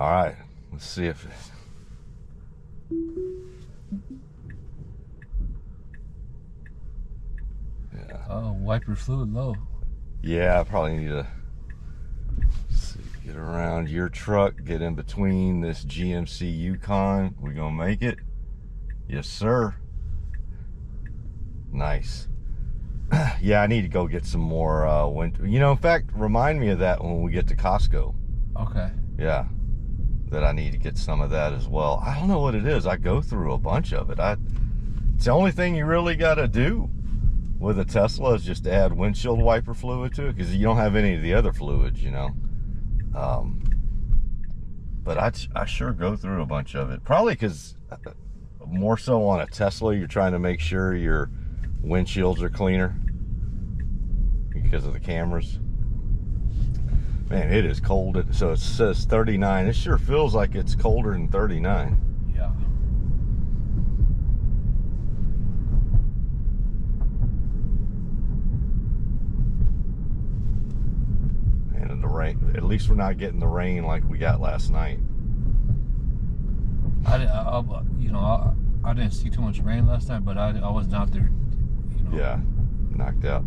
All right, let's see if Oh, wiper fluid low. Yeah, I probably need to get around your truck, get in between this GMC Yukon. We gonna make it? Yes, sir. Nice. Yeah, I need to go get some more winter. You know, in fact, remind me of that when we get to Costco. Okay. Yeah, that I need to get some of that as well. I don't know what it is. I go through a bunch of it. It's the only thing you really got to do with a Tesla is just add windshield wiper fluid to it, because you don't have any of the other fluids, you know. But I sure go through a bunch of it. Probably because more so on a Tesla, you're trying to make sure your windshields are cleaner because of the cameras. Man, it is cold. So it says 39. It sure feels like it's colder than 39. Yeah. And in the rain, at least we're not getting the rain like we got last night. I didn't see too much rain last night, but I wasn't out there. You know. Yeah, knocked out.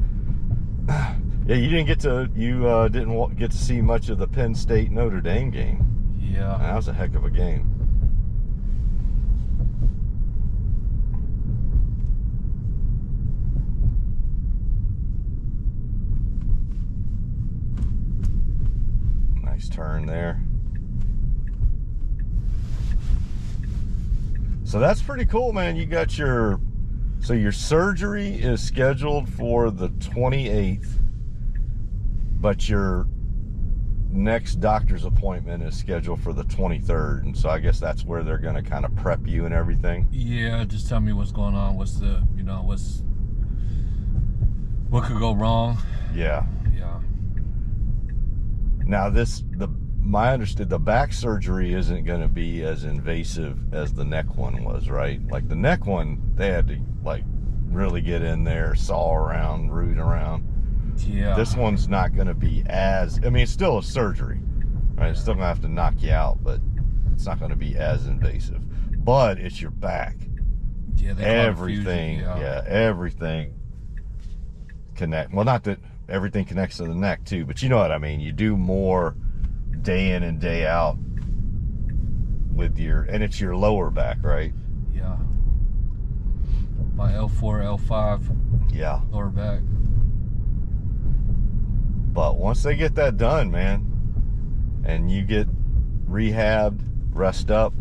Yeah, you didn't get to see much of the Penn State Notre Dame game. Yeah, that was a heck of a game. Nice turn there. So that's pretty cool, man. You got your surgery is scheduled for the 28th, but your next doctor's appointment is scheduled for the 23rd, and so I guess that's where they're going to kind of prep you and everything. Yeah, just tell me what's going on. What could go wrong? Yeah. Yeah. Now the back surgery isn't going to be as invasive as the neck one was, right? Like the neck one, they had to like really get in there, saw around, root around. Yeah. This one's not going to be as, I mean, it's still a surgery, right? It's still going to have to knock you out, but it's not going to be as invasive. But it's your back. Yeah, everything, everything well, not that everything connects to the neck too, but you know what I mean. You do more day in and day out with and it's your lower back, right? Yeah. My L4, L5. Yeah. Lower back. But once they get that done, man, and you get rehabbed, rest up,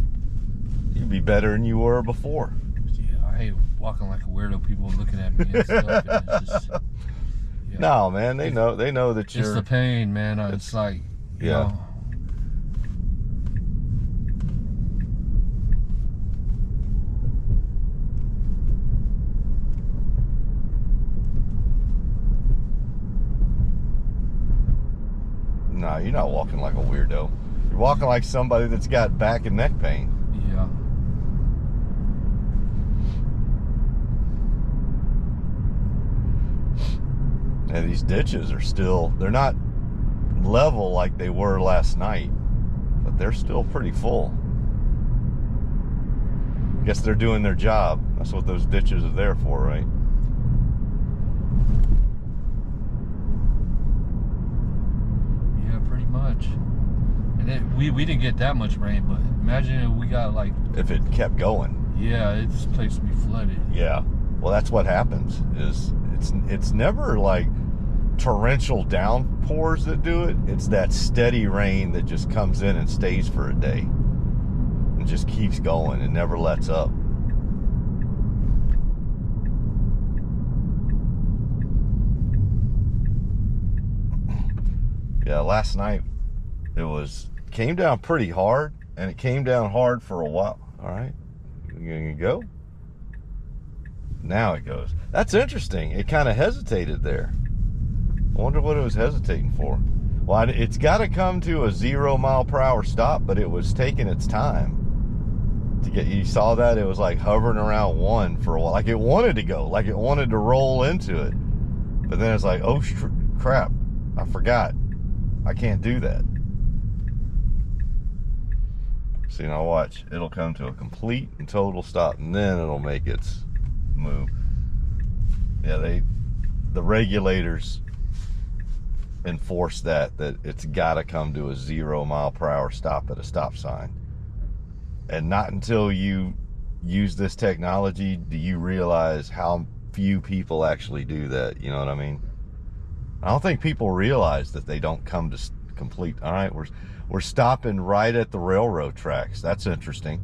you'd be better than you were before. Yeah, I hate walking like a weirdo. People looking at me and stuff. And it's just, yeah. No, man, they know that you're. It's the pain, man. It's like, you know. No, you're not walking like a weirdo. You're walking like somebody that's got back and neck pain. Yeah. And these ditches are still, they're not level like they were last night, but they're still pretty full. I guess they're doing their job. That's what those ditches are there for, right? Much. And we didn't get that much rain, but imagine if we got like, if it kept going. Yeah, this place would be flooded. Yeah, well, that's what happens. Is it's never like torrential downpours that do it. It's that steady rain that just comes in and stays for a day and just keeps going and never lets up. Yeah, last night it came down pretty hard, and it came down hard for a while. All right, you gonna go? Now it goes. That's interesting. It kind of hesitated there. I wonder what it was hesitating for. Well, it's got to come to a 0 mph stop, but it was taking its time to get. You saw that? It was like hovering around 1 for a while, like it wanted to go, like it wanted to roll into it, but then it's like, oh crap, I forgot. I can't do that. See, now watch. It'll come to a complete and total stop, and then it'll make its move. Yeah, the regulators enforce that it's got to come to a 0 mile per hour stop at a stop sign. And not until you use this technology do you realize how few people actually do that. You know what I mean? I don't think people realize that they don't come to complete. All right, we're stopping right at the railroad tracks. That's interesting.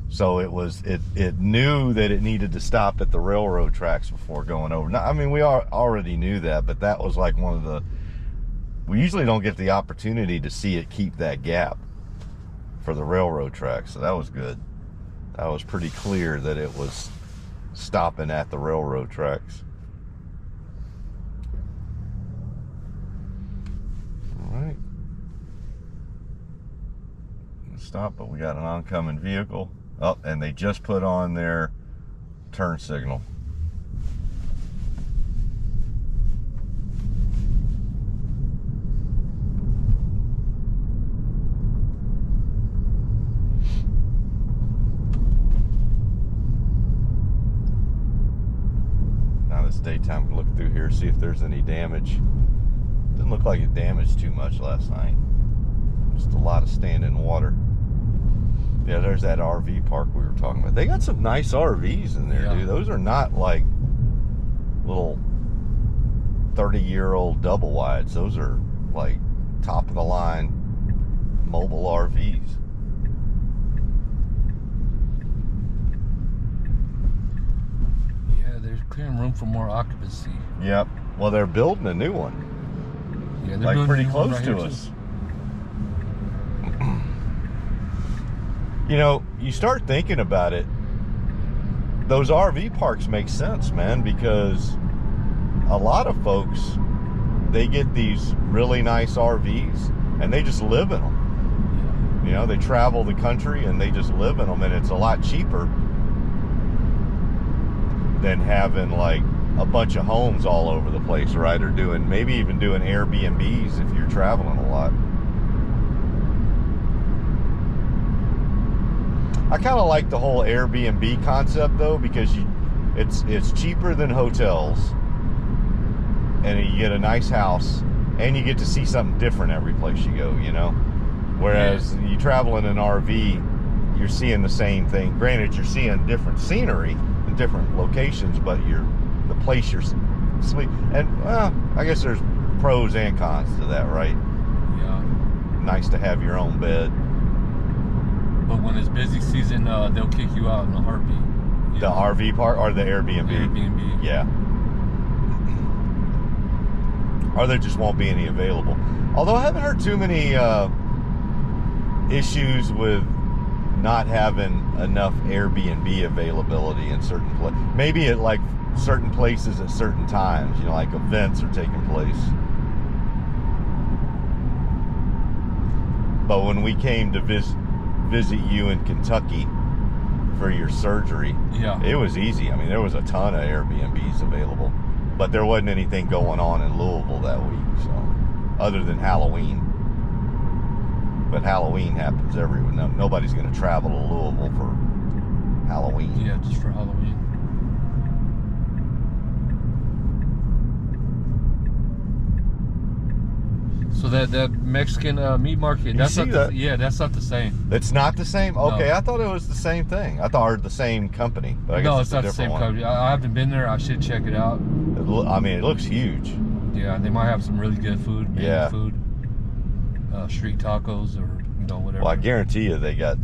So it knew that it needed to stop at the railroad tracks before going over. Now, I mean, we already knew that, but that was like one of the, we usually don't get the opportunity to see it keep that gap for the railroad tracks. So that was good. That was pretty clear that it was stopping at the railroad tracks. All right. Stop, but we got an oncoming vehicle. Oh, and they just put on their turn signal. Now this daytime, look through here, see if there's any damage. Didn't look like it damaged too much last night. Just a lot of standing water. Yeah, there's that RV park we were talking about. They got some nice RVs in there, dude. Those are not like little 30-year-old double wides. Those are like top of the line mobile RVs. Yeah, they're clearing room for more occupancy. Yep. Well, they're building a new one. Yeah, they're like pretty building close right to here, us. You know, you start thinking about it, those RV parks make sense, man, because a lot of folks, they get these really nice RVs and they just live in them. You know, they travel the country and they just live in them, and it's a lot cheaper than having like a bunch of homes all over the place, right? Or maybe even doing Airbnbs if you're traveling a lot. I kind of like the whole Airbnb concept though, because it's cheaper than hotels, and you get a nice house, and you get to see something different every place you go, you know? Whereas you travel in an RV, you're seeing the same thing. Granted, you're seeing different scenery in different locations, but the place you're sleep. And I guess there's pros and cons to that, right? Yeah. Nice to have your own bed. But when it's busy season, they'll kick you out in a heartbeat. The RV park or the Airbnb? Airbnb. Yeah. Or there just won't be any available. Although I haven't heard too many issues with not having enough Airbnb availability in certain places. Maybe at like certain places at certain times, you know, like events are taking place. But when we came to visit you in Kentucky for your surgery, it was easy. I mean, there was a ton of Airbnbs available, but there wasn't anything going on in Louisville that week, so other than Halloween. But Halloween happens everywhere. Nobody's going to travel to Louisville for Halloween. Yeah, just for Halloween. So that Mexican meat market, that's not that's not the same. It's not the same? Okay, No. I thought it was the same thing. I thought it was the same company. But I guess No, it's not the a same different one. company. I haven't been there. I should check it out. I mean, it looks huge. Yeah, they might have some really good food. Yeah. Food. Street tacos or, you know, whatever. Well, I guarantee you they got,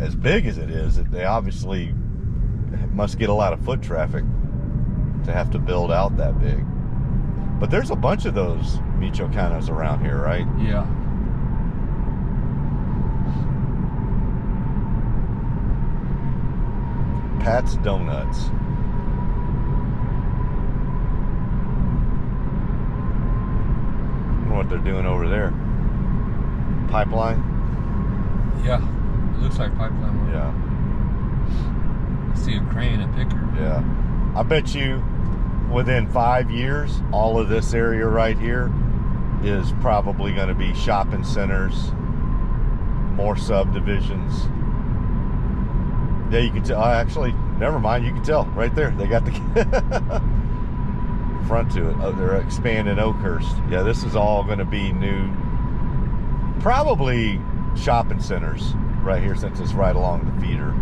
as big as it is, they obviously must get a lot of foot traffic to have to build out that big. But there's a bunch of those Michoacanos around here, right? Yeah. Pat's Donuts. I wonder what they're doing over there. Pipeline? Yeah. It looks like pipeline work. Yeah. I see a crane, a picker. Yeah. I bet you within 5 years, all of this area right here is probably going to be shopping centers more subdivisions. Yeah, you can tell. Actually, never mind. You can tell right there. They got the front to it. Oh, they're expanding Oakhurst. Yeah, this is all going to be new. Probably shopping centers right here, since it's right along the feeder.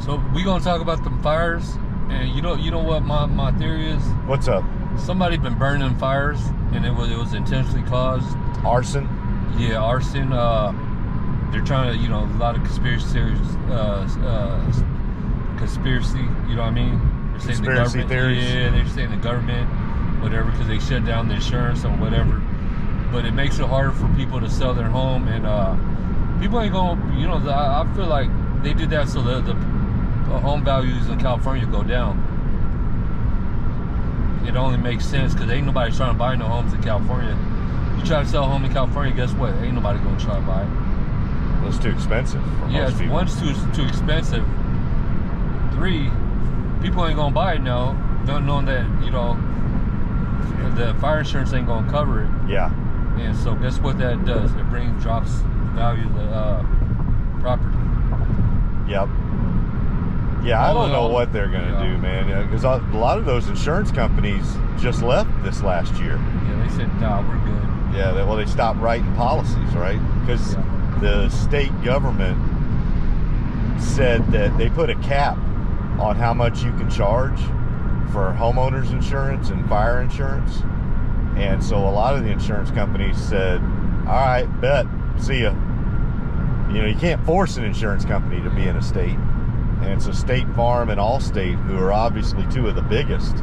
So we gonna talk about the fires, and you know what my theory is? What's up? Somebody been burning fires, and it was intentionally caused. Arson? Yeah, arson. They're trying to, a lot of conspiracy theories. Conspiracy, you know what I mean? They're saying Conspiracy the government, theories. Yeah, they're saying the government, whatever, because they shut down the insurance or whatever. But it makes it harder for people to sell their home, and people ain't gonna, I feel like they did that so the home values in California go down. It only makes sense because ain't nobody trying to buy no homes in California. You try to sell a home in California, guess what? Ain't nobody gonna try to buy it. Well, it's too expensive for most people. One's too expensive. 3, people ain't gonna buy it now, not knowing that the fire insurance ain't gonna cover it. Yeah. And so guess what that does? It drops the value of the property. Yep. Yeah, I don't know what they're going to do, man. Because a lot of those insurance companies just left this last year. Yeah, they said, nah, we're good. Yeah, they stopped writing policies, right? Because the state government said that they put a cap on how much you can charge for homeowners insurance and fire insurance. And so a lot of the insurance companies said, all right, bet, see ya. You can't force an insurance company to be in a state. And so State Farm and Allstate, who are obviously 2 of the biggest,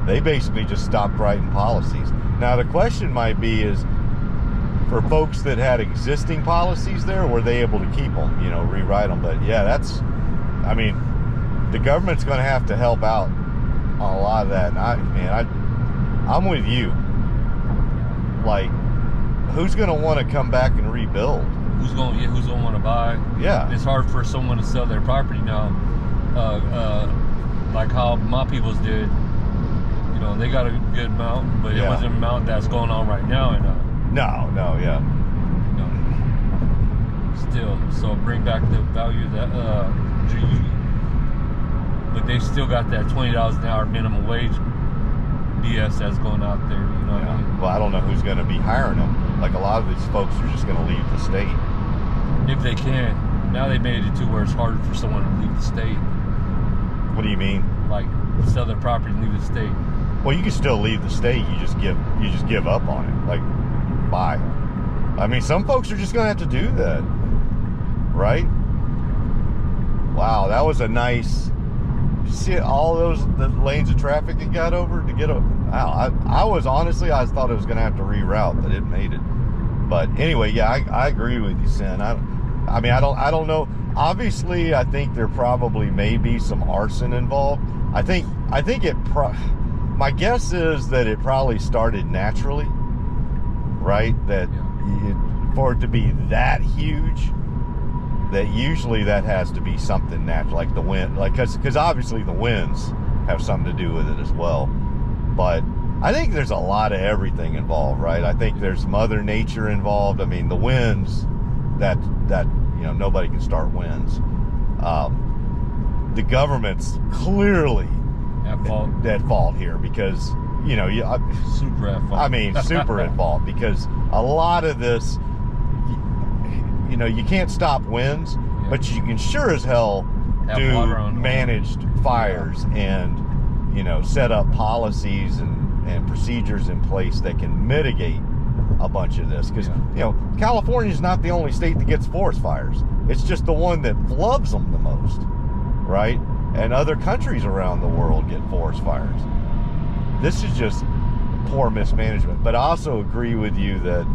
they basically just stopped writing policies. Now the question might be is, for folks that had existing policies there, were they able to keep them, rewrite them? But yeah, the government's going to have to help out on a lot of that. And I'm with you. Like, who's going to want to come back and rebuild? Who's gonna want to buy? Yeah, it's hard for someone to sell their property now. Like how my people's did. They got a good amount, but it wasn't a amount that's going on right now. And yeah. Still, so bring back the value of that. But they still got that $20 an hour minimum wage BS that's going out there. What I mean? Well, I don't know who's going to be hiring them. Like, a lot of these folks are just going to leave the state. If they can. Now they made it to where it's harder for someone to leave the state. What do you mean? Like, sell their property and leave the state. Well, you can still leave the state. You just give up on it. Like, bye. Some folks are just going to have to do that. Right? Wow, that was a nice... See all the lanes of traffic it got over to get over. Wow, I thought it was going to have to reroute, but it made it. But anyway, yeah, I agree with you, Sin. I don't know. Obviously, I think there probably may be some arson involved. I think my guess is that it probably started naturally, right? That for it to be that huge, that usually that has to be something natural, like the wind, because obviously the winds have something to do with it as well. But I think there's a lot of everything involved, right? I think there's Mother Nature involved. The winds, that nobody can start winds. The government's clearly at fault here because super at fault. Super at fault, because a lot of this. You can't stop winds, but you can sure as hell do managed fires and, set up policies and procedures in place that can mitigate a bunch of this. Because, California's not the only state that gets forest fires. It's just the one that flubs them the most, right? And other countries around the world get forest fires. This is just poor mismanagement. But I also agree with you that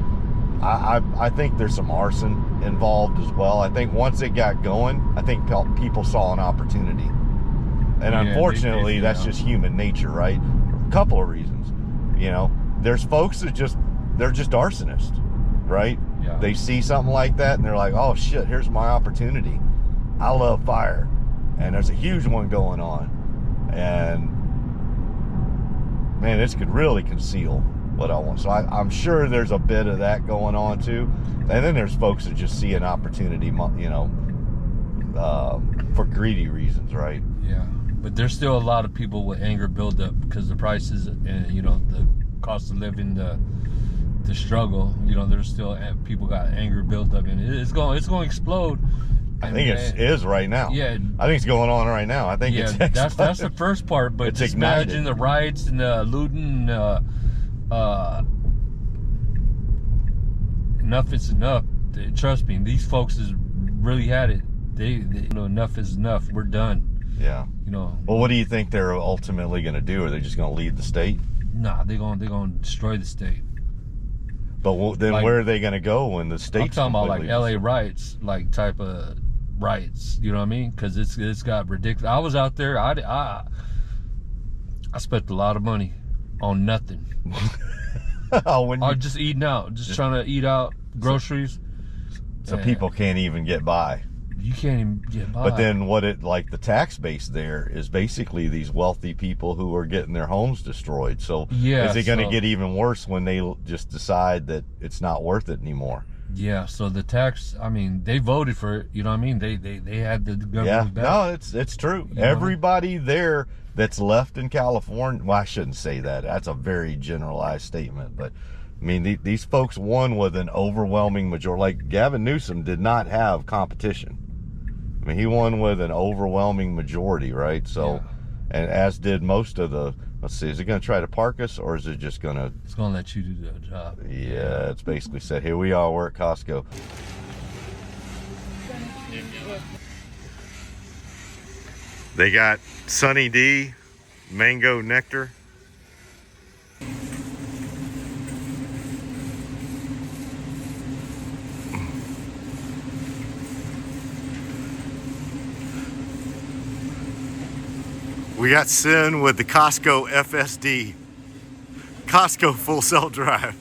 I think there's some arson involved as well. I think once it got going, I think people saw an opportunity. And unfortunately, that's just human nature, right? A couple of reasons. There's folks that they're just arsonists, right? Yeah. They see something like that and they're like, oh shit, here's my opportunity. I love fire. And there's a huge one going on. And man, this could really conceal what I want. So I'm sure there's a bit of that going on too. And then there's folks that just see an opportunity, you know, for greedy reasons, right? Yeah, but there's still a lot of people with anger buildup because the prices and, you know, the cost of living, the struggle. You know, there's still people got anger buildup, and it's going to explode. I think it is right now. Yeah, I think it's going on right now. I think it's that's the first part. But just imagine the riots and the looting. Enough is enough. Trust me, these folks has really had it. They you know, enough is enough. We're done. Yeah. You know. Well, what do you think they're ultimately going to do? Are they just going to leave the state? Nah, they're going to destroy the state. But then where are they going to go when the state's I'm talking about like destroyed? LA riots, like type of riots. You know what I mean? Because it's got ridiculous. I was out there. I spent a lot of money on nothing. Or just eating out, just trying to eat out groceries. So people can't even get by. You can't even get by. But then the tax base there is basically these wealthy people who are getting their homes destroyed. So is it going to get even worse when they just decide that it's not worth it anymore? Yeah, so the tax, I mean, they voted for it, you know what I mean? They had the government back. No, it's true. Everybody there that's left in California, well, I shouldn't say that. That's a very generalized statement, but I mean, these folks won with an overwhelming majority. Like Gavin Newsom did not have competition. I mean, he won with an overwhelming majority, right? So, and as did most of the, let's see, is it going to try to park us, or is it just going to... It's going to let you do the job. Yeah, it's basically said, here we are, we're at Costco. They got Sunny D, mango nectar. We got Sin with the Costco FSD. Costco full self-drive.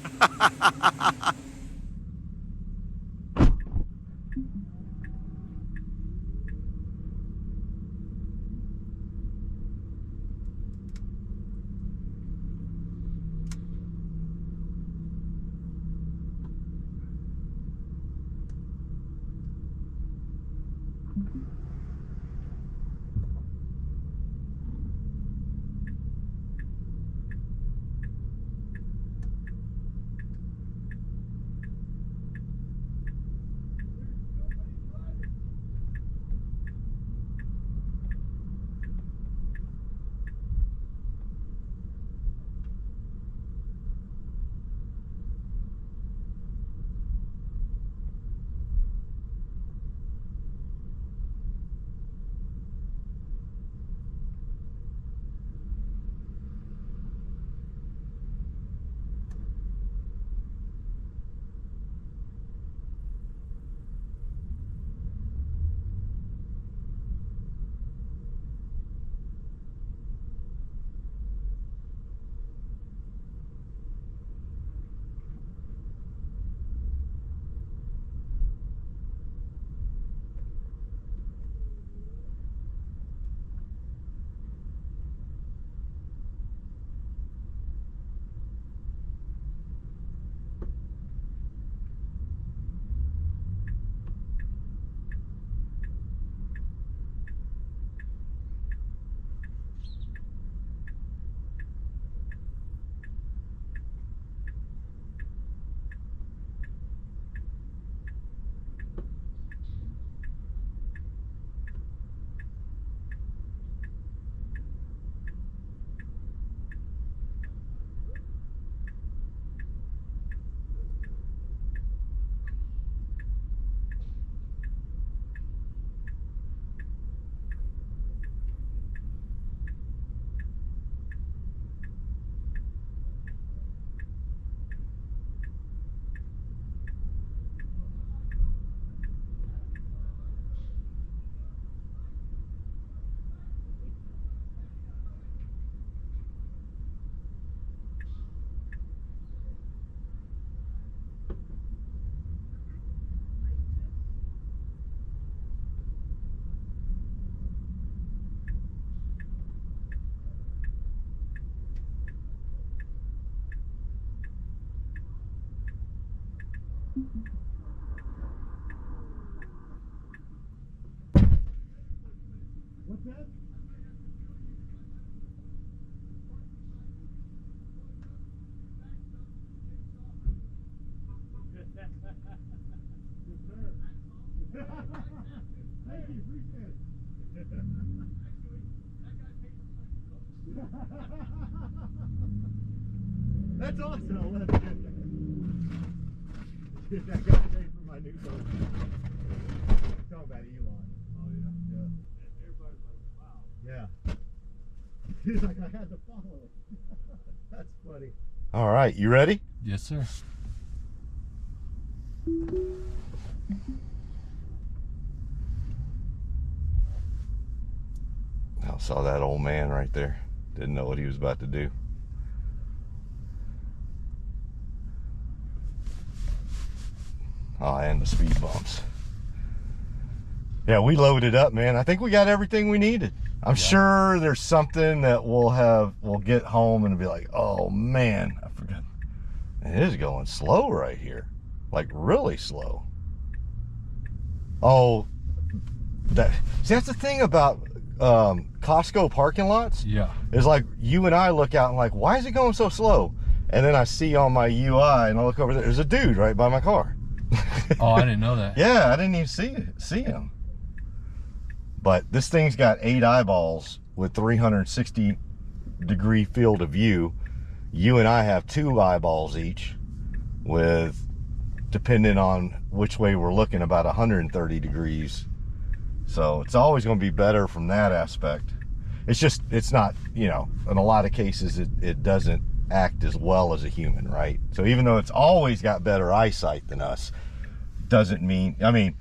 What's that? Thank you, appreciate it. That's awesome. I'll let it get that guy paid for my new phone. Talking about Elon. Oh yeah? Yeah. Everybody's like, wow. Yeah. He's like, I had to follow it. That's funny. All right, you ready? Yes, sir. I saw that old man right there. Didn't know what he was about to do. Oh, and the speed bumps. Yeah, we loaded up, man. I think we got everything we needed. I'm sure there's something that we'll get home and be like, oh man, I forgot. It is going slow right here. Like really slow. Oh, that's the thing about Costco parking lots. Yeah. It's like you and I look out and like, why is it going so slow? And then I see on my UI and I look over there, there's a dude right by my car. Oh, I didn't know that. Yeah, I didn't even see him. But this thing's got 8 eyeballs with 360-degree field of view. You and I have 2 eyeballs each with, depending on which way we're looking, about 130 degrees. So it's always going to be better from that aspect. It's just, it's not, you know, in a lot of cases it doesn't act as well as a human, right? So even though it's always got better eyesight than us, doesn't mean, I mean,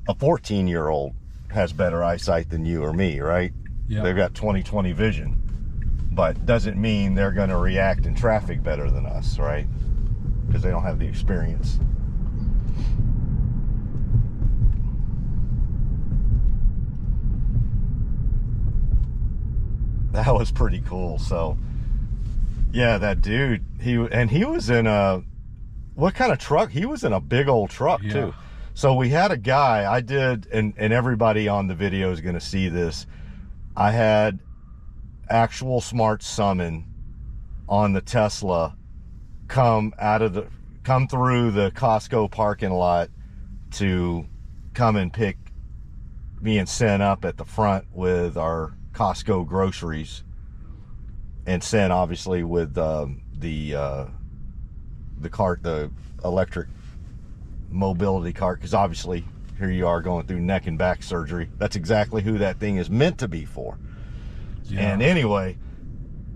a 14-year-old has better eyesight than you or me, right? Yeah. They've got 20/20 vision, but doesn't mean they're going to react in traffic better than us, right? Because they don't have the experience. That was pretty cool. So yeah, that dude, he was in a, what kind of truck? He was in a big old truck too. So we had a guy, I did, and everybody on the video is going to see this. I had actual Smart Summon on the Tesla come through the Costco parking lot to come and pick me and Sin up at the front with our Costco groceries, and Sin obviously with the cart, the electric mobility cart, because obviously here you are going through neck and back surgery. That's exactly who that thing is meant to be for. Yeah. And anyway,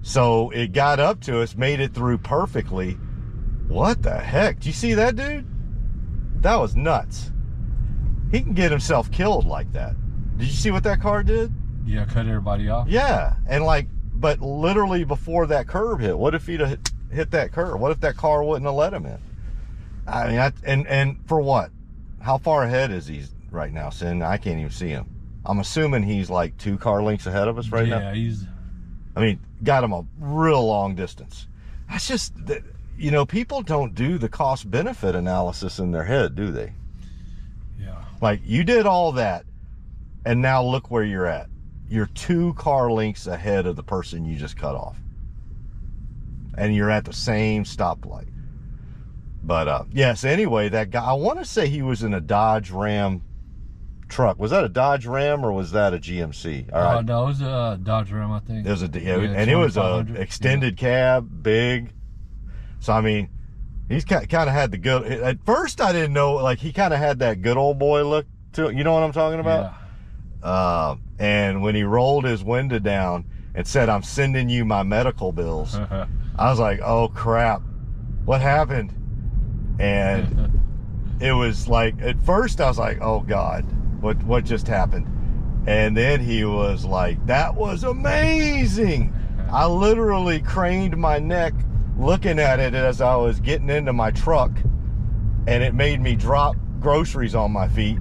so it got up to us, made it through perfectly. What the heck? Did you see that, dude? That was nuts. He can get himself killed like that. Did you see what that car did? Yeah, cut everybody off. Yeah, and like, but literally before that curb hit, what if he'd have hit that curb? What if that car wouldn't have let him in? I mean, and for what? How far ahead is he right now, Sin? I can't even see him. I'm assuming he's like 2 car lengths ahead of us right now. Yeah, he's... I mean, got him a real long distance. That's just, you know, people don't do the cost-benefit analysis in their head, do they? Yeah. Like, you did all that, and now look where you're at. You're 2 car lengths ahead of the person you just cut off. And you're at the same stoplight. But yes, anyway, that guy, I want to say he was in a Dodge Ram truck. Was that a Dodge Ram or was that a GMC? All right. No, it was a Dodge Ram, I think. It was and it was a extended cab, big. So I mean, he's kind of had the good. At first, I didn't know, like, he kind of had that good old boy look to it. You know what I'm talking about? Yeah. And when he rolled his window down and said, "I'm sending you my medical bills," I was like, "Oh crap, what happened?" And it was like, at first I was like, oh God, what just happened? And then he was like, that was amazing. I literally craned my neck looking at it as I was getting into my truck, and it made me drop groceries on my feet.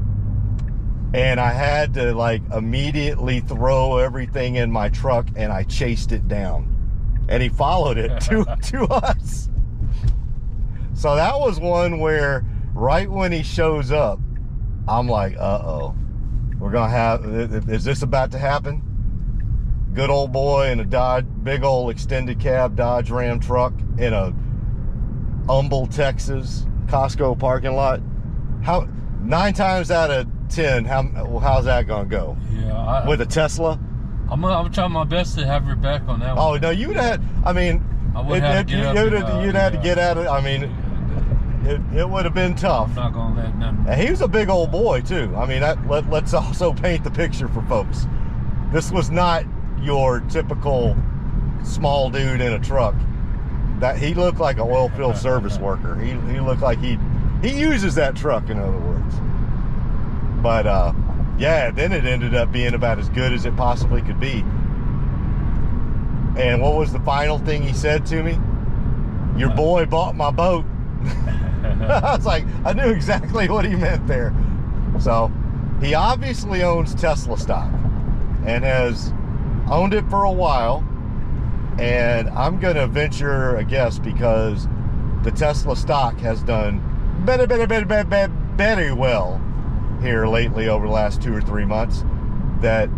And I had to like immediately throw everything in my truck, and I chased it down. And he followed it to us. So that was one where right when he shows up, I'm like, uh-oh. We're going to have, is this about to happen? Good old boy in a Dodge, big old extended cab Dodge Ram truck in a Humble, Texas Costco parking lot. How 9 times out of 10, how's that going to go? Yeah. With a Tesla? I'm trying my best to have your back on that one. Oh, no, you'd have, I mean, you'd have to get out of, I mean, it would have been tough. I'm not going to let nothing. And he was a big old boy, too. I mean, let's also paint the picture for folks. This was not your typical small dude in a truck. That he looked like an oil field service worker. He looked like he uses that truck, in other words. But yeah, then it ended up being about as good as it possibly could be. And what was the final thing he said to me? Your boy bought my boat. I was like, I knew exactly what he meant there. So he obviously owns Tesla stock and has owned it for a while. And I'm going to venture a guess, because the Tesla stock has done very well here lately over the last 2 or 3 months, that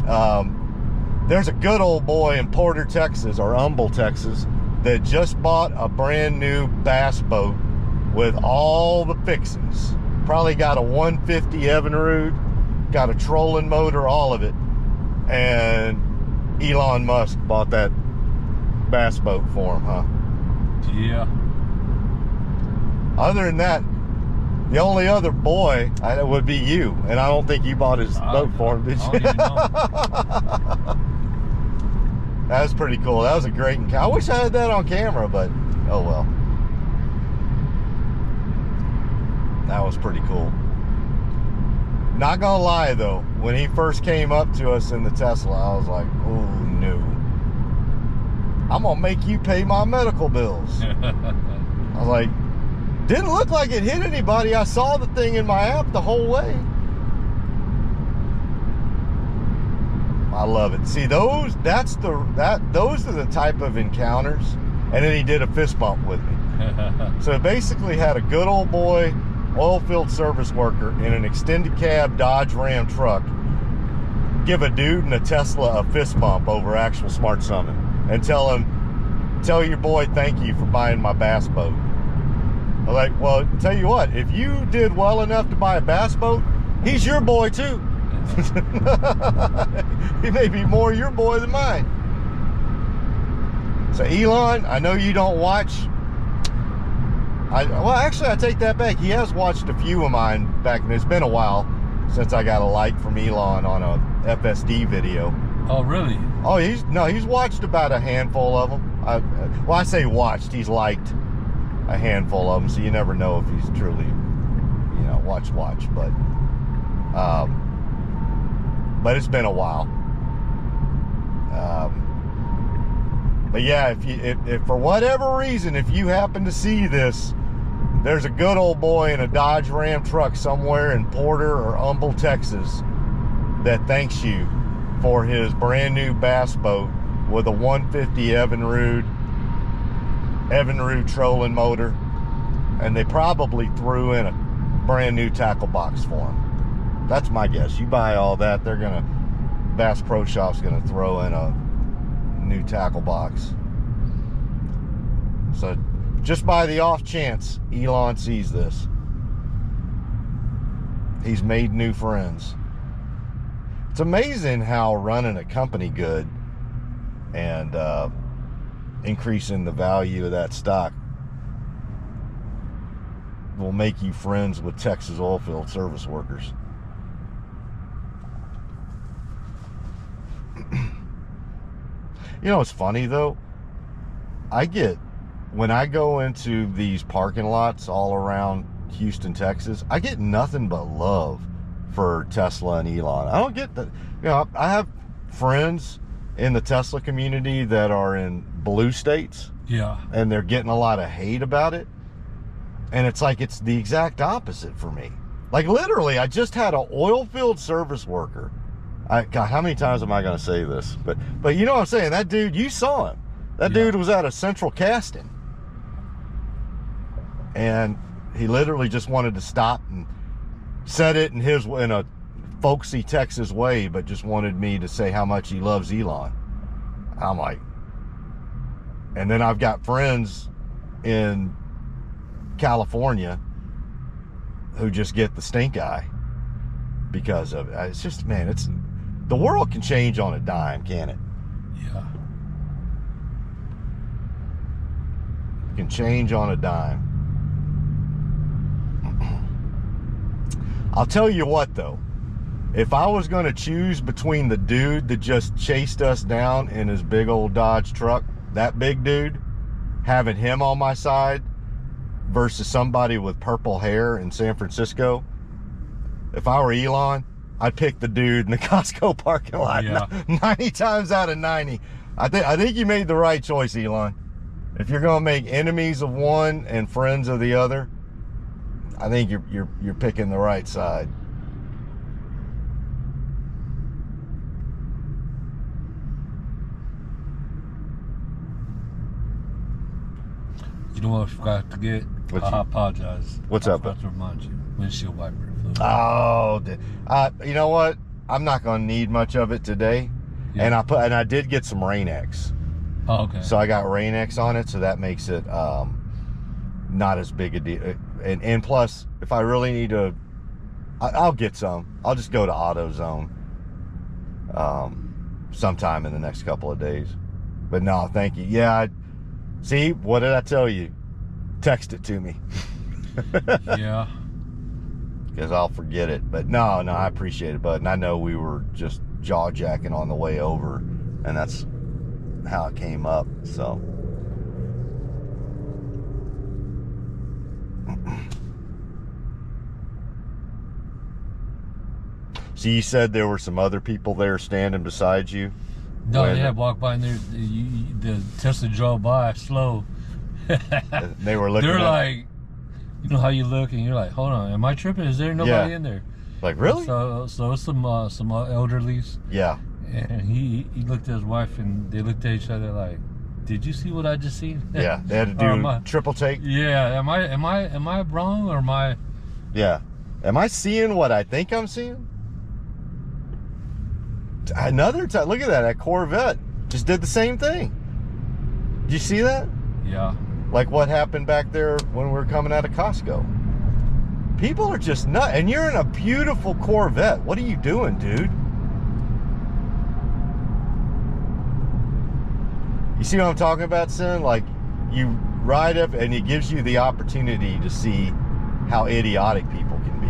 there's a good old boy in Porter, Texas, or Humble, Texas, that just bought a brand new bass boat with all the fixings. Probably got a 150 Evinrude, got a trolling motor, all of it. And Elon Musk bought that bass boat for him, huh? Yeah. Other than that, the only other boy would be you, and I don't think you bought his boat for him, did you? I don't even know. That was pretty cool. That was a great encounter. I wish I had that on camera, but oh well. That was pretty cool. Not gonna lie though, when he first came up to us in the Tesla, I was like, oh no. I'm gonna make you pay my medical bills. I was like, didn't look like it hit anybody. I saw the thing in my app the whole way. I love it. See, those are the type of encounters. And then he did a fist bump with me. So basically had a good old boy oil field service worker in an extended cab Dodge Ram truck give a dude in a Tesla a fist bump over actual Smart Summon and tell your boy thank you for buying my bass boat. I'm like, well, tell you what, if you did well enough to buy a bass boat, he's your boy too. He may be more your boy than mine. So Elon, I know you don't watch. Well, actually, I take that back. He has watched a few of mine back. It's been a while since I got a like from Elon on a FSD video. Oh, really? Oh, he's watched about a handful of them. Well, I say watched. He's liked a handful of them, so you never know if he's truly, watch. But it's been a while. But yeah, if for whatever reason, if you happen to see this, there's a good old boy in a Dodge Ram truck somewhere in Porter or Humble, Texas, that thanks you for his brand new bass boat with a 150 Evinrude trolling motor, and they probably threw in a brand new tackle box for him. That's my guess. You buy all that, Bass Pro Shop's gonna throw in a new tackle box. So just by the off chance Elon sees this, he's made new friends. It's amazing how running a company good and increasing the value of that stock will make you friends with Texas oilfield service workers. It's funny though, when I go into these parking lots all around Houston, Texas, I get nothing but love for Tesla and Elon. I don't get that. I have friends in the Tesla community that are in blue states. Yeah. And they're getting a lot of hate about it. And it's like, it's the exact opposite for me. Like literally, I just had an oil field service worker. God, how many times am I going to say this? But you know what I'm saying? That dude, you saw him. That dude was at a Central Casting. And He literally just wanted to stop and said it in a folksy Texas way, but just wanted me to say how much he loves Elon. I'm like, and then I've got friends in California who just get the stink eye because of it. It's just, man, the world can change on a dime, can't it? Yeah. It can change on a dime. I'll tell you what, though. If I was going to choose between the dude that just chased us down in his big old Dodge truck, that big dude, having him on my side versus somebody with purple hair in San Francisco, if I were Elon, I'd pick the dude in the Costco parking lot. Yeah. 90 times out of 90. I think you made the right choice, Elon. If you're going to make enemies of one and friends of the other, I think you're picking the right side. You know what I forgot to get? I apologize. What's up? I forgot to remind you. Windshield wiper fluid. Oh, you know what? I'm not going to need much of it today. Yeah. And I did get some Rain-X. Oh, okay. So I got Rain-X on it, so that makes it not as big a deal. And plus, if I really need to, I'll get some. I'll just go to AutoZone sometime in the next couple of days. But no, thank you. Yeah, see, what did I tell you? Text it to me. Yeah. Because I'll forget it. But no, I appreciate it, bud. And I know we were just jaw-jacking on the way over, and that's how it came up, so. So you said there were some other people there standing beside you? No, they had walked by and the Tesla drove by slow. They were looking. They're like, you know how you look and you're like, hold on, am I tripping? Is there nobody in there? Like, really? So some elderlies. Yeah. And he looked at his wife and they looked at each other like, did you see what I just seen? Yeah, they had to do triple take. Yeah, am I wrong or am I? Yeah, am I seeing what I think I'm seeing? Another time, look at that Corvette just did the same thing. Did you see that? Yeah. Like what happened back there when we were coming out of Costco. People are just nuts, and you're in a beautiful Corvette. What are you doing, dude? You see what I'm talking about, Sin? Like, you ride up and it gives you the opportunity to see how idiotic people can be.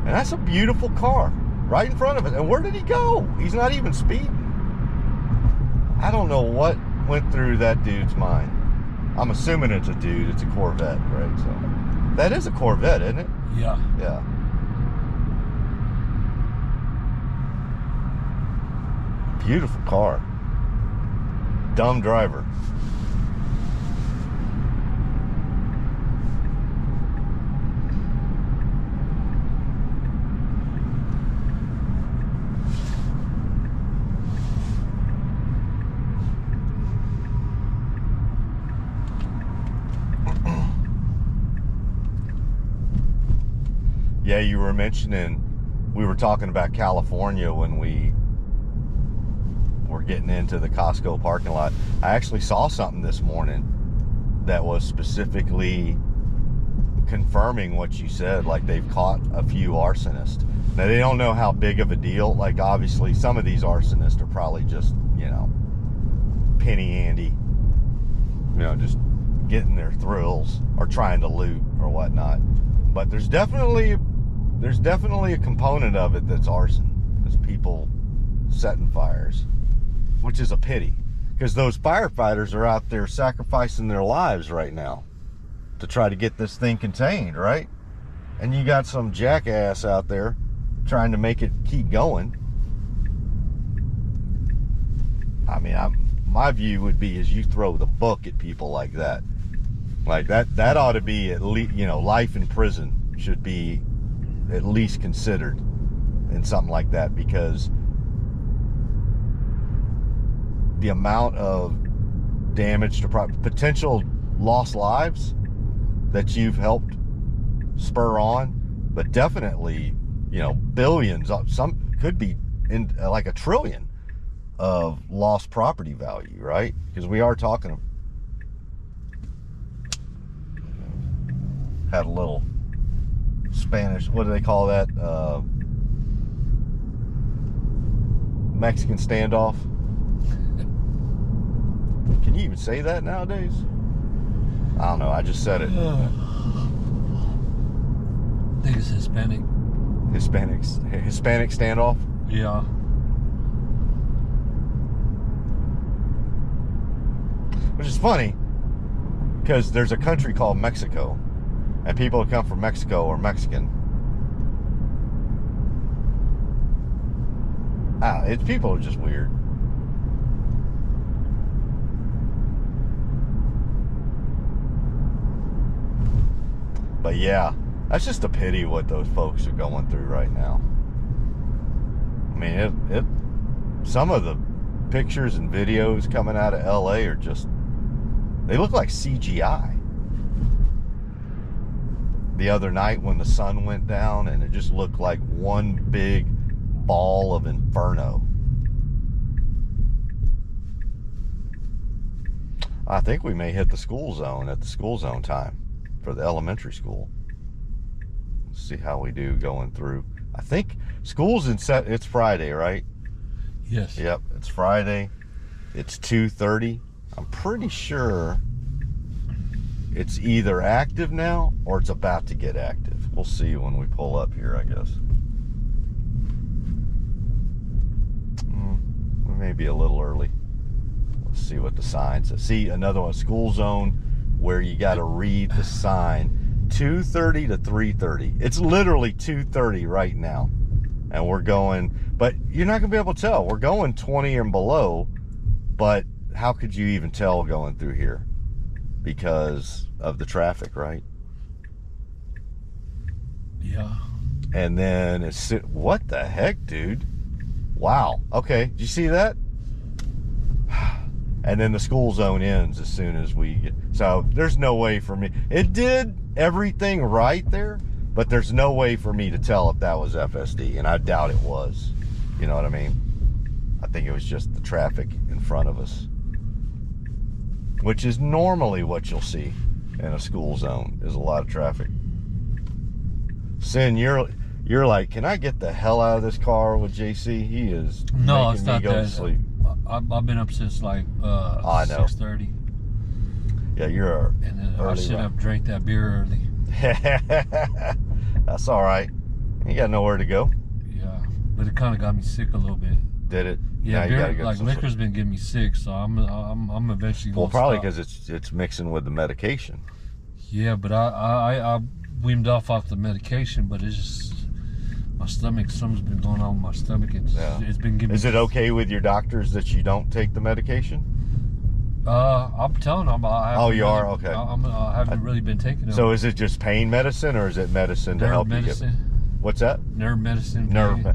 And that's a beautiful car right in front of it. And where did he go? He's not even speeding. I don't know what went through that dude's mind. I'm assuming it's a dude. It's a Corvette, right? So that is a Corvette, isn't it? Yeah. Yeah. Beautiful car. Dumb driver. Yeah, you were mentioning, we were talking about California when we were getting into the Costco parking lot. I actually saw something this morning that was specifically confirming what you said. Like, they've caught a few arsonists. Now, they don't know how big of a deal. Like, obviously, some of these arsonists are probably just, penny Andy, just getting their thrills or trying to loot or whatnot. But there's definitely a component of it that's arson. There's people setting fires, which is a pity, because those firefighters are out there sacrificing their lives right now to try to get this thing contained, right? And you got some jackass out there trying to make it keep going. I mean, my view would be is you throw the book at people like that. Like that ought to be at least, life in prison should be at least considered in something like that, because the amount of damage to potential lost lives that you've helped spur on, but definitely, you know, billions, some could be in like $1 trillion of lost property value, right? Because we are talking, had a little Spanish, what do they call that? Mexican standoff. Can you even say that nowadays? I don't know, I just said it. I think it's Hispanic. Hispanic standoff? Yeah. Which is funny, because there's a country called Mexico, and people who come from Mexico are Mexican. People are just weird. But yeah, that's just a pity what those folks are going through right now. I mean, some of the pictures and videos coming out of LA are just, they look like CGI. The other night when the sun went down, and it just looked like one big ball of inferno. I think we may hit the school zone at the school zone time for the elementary school. Let's see how we do going through. I think school's it's Friday, right? Yes. Yep, it's Friday. It's 2:30. I'm pretty sure it's either active now or it's about to get active. We'll see when we pull up here, I guess. We may be a little early. Let's see what the sign says. See, another one, school zone, where you got to read the sign. 2:30 to 3:30. It's literally 2:30 right now. And we're going, but you're not going to be able to tell. We're going 20 and below, but how could you even tell going through here? Because of the traffic, right? Yeah. And then it's, what the heck, dude? Wow. Okay, did you see that? And then the school zone ends as soon as we get, so there's no way for me. It did everything right there, but there's no way for me to tell if that was FSD, and I doubt it was. You know what I mean? I think it was just the traffic in front of us, which is normally what you'll see in a school zone, is a lot of traffic. Sin, you're like, can I get the hell out of this car with JC? He is no, making it's me not go to that. sleep. I've been up since like I know. 6:30. Yeah, you're And then I early should riser. have drank that beer early. That's all right. You got nowhere to go. Yeah, but it kind of got me sick a little bit. Did it? Yeah, Now you gotta beer, get like some liquor's been getting me sick, so I'm eventually Well, gonna probably stop. because it's mixing with the medication. Yeah, but I weaned off the medication, but it's just my stomach. Something's been going on with my stomach. It's been giving. Is it okay with your doctors that you don't take the medication? I'm telling them. Oh, you are? Okay. I haven't really been taking them. So is it just pain medicine, or is it medicine to nerve help medicine, you get? What's that? nerve medicine, Nerve. pain.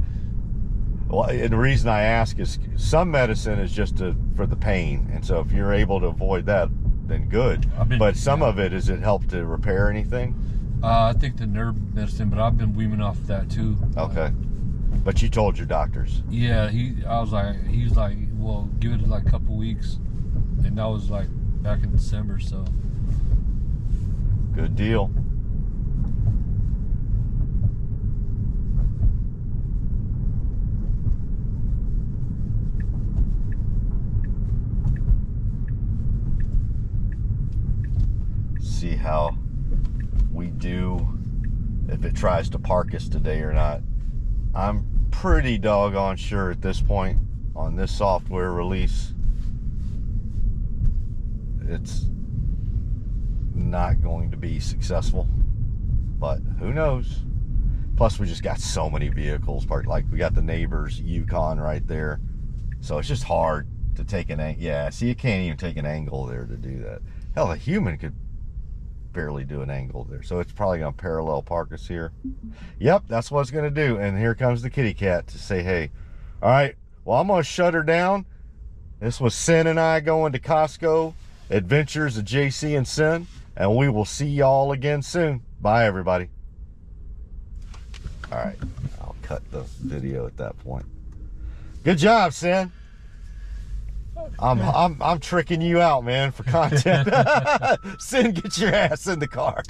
Well, and the reason I ask is some medicine is just for the pain, and so if you're able to avoid that, then good. But some of it, does it help to repair anything? I think the nerve medicine, but I've been weaning off that too. Okay. But you told your doctors. Yeah, he was like, well, give it like a couple weeks, and that was like back in December. So Good deal. See how we do, if it tries to park us today or not. I'm pretty doggone sure at this point on this software release it's not going to be successful, but who knows. Plus we just got so many vehicles parked. Like we got the neighbor's Yukon right there, so it's just hard to take an angle. Yeah, see, you can't even take an angle there to do that. Hell, a human could barely do an angle there, so it's probably going to parallel park us here. Yep, that's what it's going to do. And here comes the kitty cat to say hey. All right, well, I'm going to shut her down. This was Sin and I going to Costco Adventures of JC and Sin, and we will see y'all again soon. Bye, everybody. All right, I'll cut the video at that point. Good job, Sin. I'm tricking you out, man, for content. Sin, get your ass in the car.